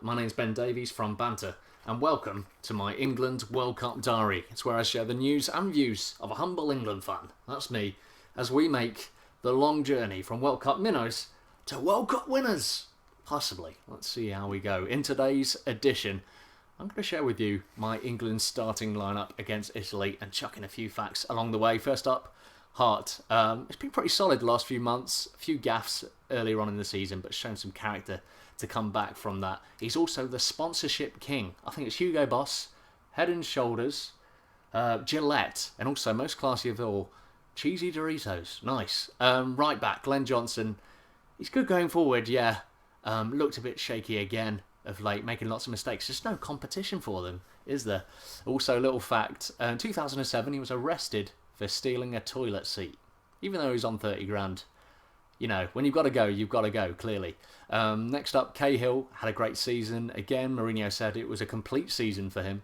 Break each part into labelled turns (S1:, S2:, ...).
S1: my name's Ben Davies from Banter, and welcome to my England World Cup diary. It's where I share the news and views of a humble England fan, that's me, as we make the long journey from World Cup minnows to World Cup winners. Possibly. Let's see how we go. In today's edition, I'm going to share with you my England starting lineup against Italy and chuck in a few facts along the way. First up, Hart. It's been pretty solid the last few months. A few gaffes earlier on in the season, but shown some character to come back from that. He's also the sponsorship king. I think it's Hugo Boss, Head and Shoulders, Gillette, and also, most classy of all, Cheesy Doritos. Nice. Right back, Glenn Johnson. He's good going forward, yeah. Looked a bit shaky again of late, making lots of mistakes. There's no competition for them, is there? Also, a little fact, in 2007 he was arrested for stealing a toilet seat, even though he's on 30 grand. You know, when you've got to go, clearly. Next up, Cahill had a great season. Again, Mourinho said it was a complete season for him.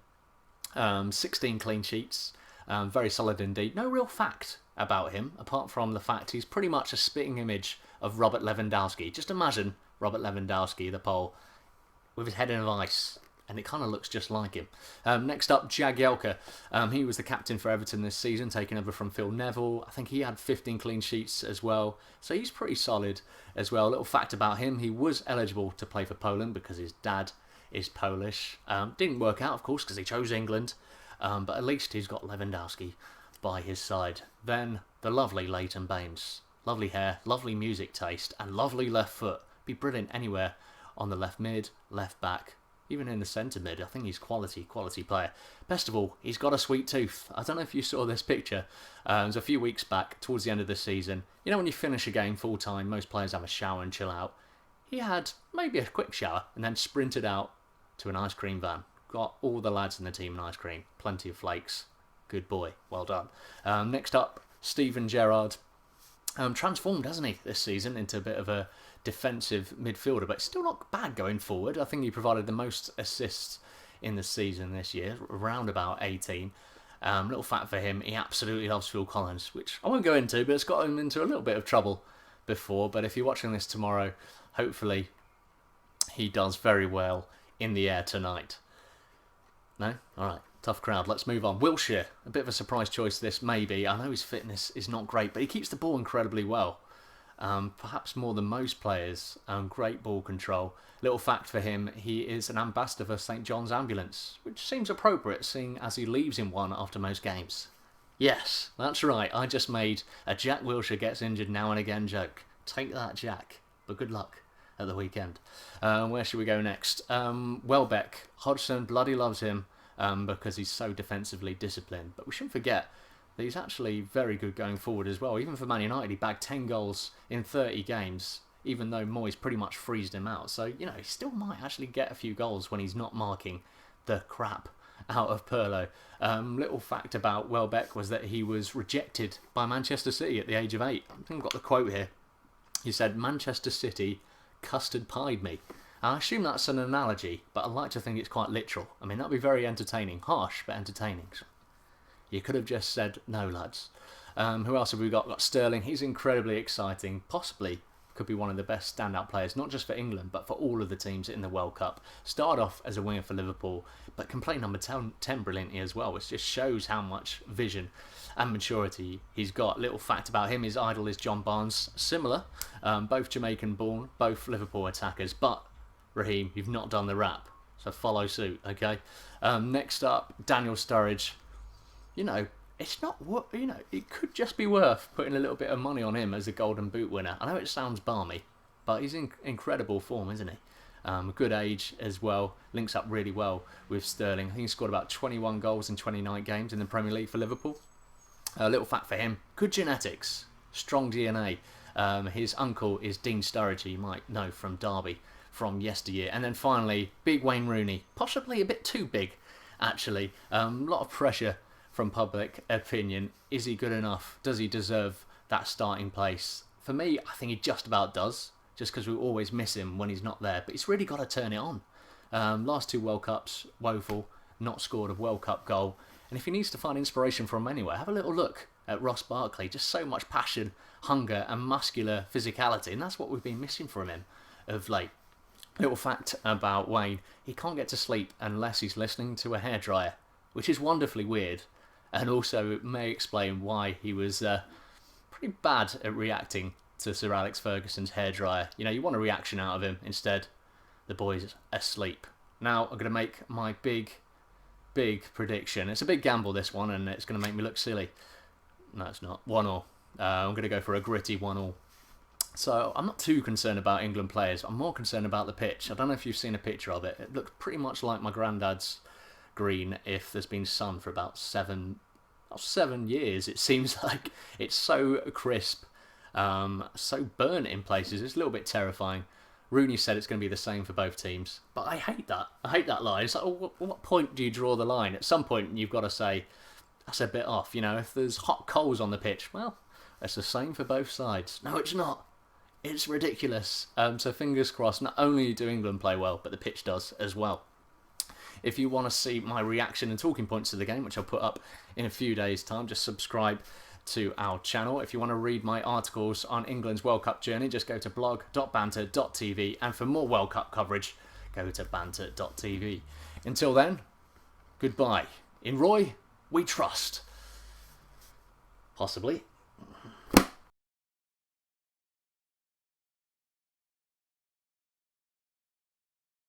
S1: 16 clean sheets, very solid indeed. No real fact about him, apart from the fact he's pretty much a spitting image of Robert Lewandowski. Just imagine Robert Lewandowski, the Pole, with his head in ice, and it kind of looks just like him. Next up, Jagielka. He was the captain for Everton this season, taking over from Phil Neville. I think he had 15 clean sheets as well, so he's pretty solid as well. A little fact about him, he was eligible to play for Poland because his dad is Polish. Didn't work out, of course, because he chose England, but at least he's got Lewandowski by his side. Then the lovely Leighton Baines. Lovely hair, lovely music taste, and lovely left foot. Be brilliant anywhere on the left mid, left back, even in the centre mid. I think he's quality player. Best of all, he's got a sweet tooth. I don't know if you saw this picture. It was a few weeks back, towards the end of the season. You know, when you finish a game full time, most players have a shower and chill out. He had maybe a quick shower and then sprinted out to an ice cream van. Got all the lads in the team an ice cream. Plenty of flakes. Good boy. Well done. Next up, Steven Gerrard. Transformed, hasn't he, this season into a bit of a defensive midfielder, but still not bad going forward. I think he provided the most assists in the season this year, around about 18. Little fact for him, he absolutely loves Phil Collins, which I won't go into, but it's got him into a little bit of trouble before. But if you're watching this tomorrow, hopefully he does very well in the air tonight. No? Alright. Tough crowd. Let's move on. Wilshere, a bit of a surprise choice this maybe. I know his fitness is not great, but he keeps the ball incredibly well. Perhaps more than most players. Great ball control. Little fact for him, he is an ambassador for St John's Ambulance, which seems appropriate seeing as he leaves in one after most games. Yes, that's right. I just made a Jack Wilshere gets injured now and again joke. Take that, Jack. But good luck at the weekend. Where should we go next? Welbeck. Hodgson bloody loves him. Because he's so defensively disciplined. But we shouldn't forget that he's actually very good going forward as well. Even for Man United, he bagged 10 goals in 30 games, even though Moyes pretty much freezed him out. So, you know, he still might actually get a few goals when he's not marking the crap out of Pirlo. Little fact about Welbeck was that he was rejected by Manchester City at the age of 8. I think I've got the quote here. He said, "Manchester City custard pied me." I assume that's an analogy, but I like to think it's quite literal. I mean, that'd be very entertaining. Harsh, but entertaining. You could have just said, no, lads. Who else have we got? We've got Sterling. He's incredibly exciting. Possibly could be one of the best standout players, not just for England, but for all of the teams in the World Cup. Started off as a winger for Liverpool, but can play number 10 brilliantly as well, which just shows how much vision and maturity he's got. Little fact about him, his idol is John Barnes. Similar, both Jamaican born, both Liverpool attackers, but Raheem, you've not done the rap, so follow suit, okay? Next up, Daniel Sturridge. You know, it's not what, you know, it could just be worth putting a little bit of money on him as a Golden Boot winner. I know it sounds balmy, but he's in incredible form, isn't he? Good age as well, links up really well with Sterling. I think he scored about 21 goals in 29 games in the Premier League for Liverpool. A little fact for him, good genetics, strong DNA. His uncle is Dean Sturridge, you might know from Derby from yesteryear. And then finally, big Wayne Rooney, possibly a bit too big, actually. A lot of pressure from public opinion. Is he good enough? Does he deserve that starting place? For me, I think he just about does, just because we always miss him when he's not there. But he's really got to turn it on. Last 2 World Cups, woeful, not scored a World Cup goal. And if he needs to find inspiration from anywhere, have a little look at Ross Barkley. Just so much passion, hunger and muscular physicality. And that's what we've been missing from him of late. Little fact about Wayne, he can't get to sleep unless he's listening to a hairdryer, which is wonderfully weird, and also may explain why he was pretty bad at reacting to Sir Alex Ferguson's hairdryer. You know, you want a reaction out of him. Instead, the boy's asleep. Now, I'm going to make my big prediction. It's a big gamble, this one, and it's going to make me look silly. No, it's not. 1-1. I'm going to go for a gritty 1-1. So I'm not too concerned about England players. I'm more concerned about the pitch. I don't know if you've seen a picture of it. It looks pretty much like my granddad's green if there's been sun for about 7 years. It seems like it's so crisp, so burnt in places. It's a little bit terrifying. Rooney said it's going to be the same for both teams, but I hate that. I hate that line. It's like, what point do you draw the line? At some point, you've got to say, that's a bit off. You know, if there's hot coals on the pitch, well, it's the same for both sides. No, it's not. It's ridiculous. So fingers crossed, not only do England play well, but the pitch does as well. If you want to see my reaction and talking points to the game, which I'll put up in a few days' time, just subscribe to our channel. If you want to read my articles on England's World Cup journey, just go to blog.banter.tv, and for more World Cup coverage, go to banter.tv. Until then, goodbye. In Roy, we trust. Possibly.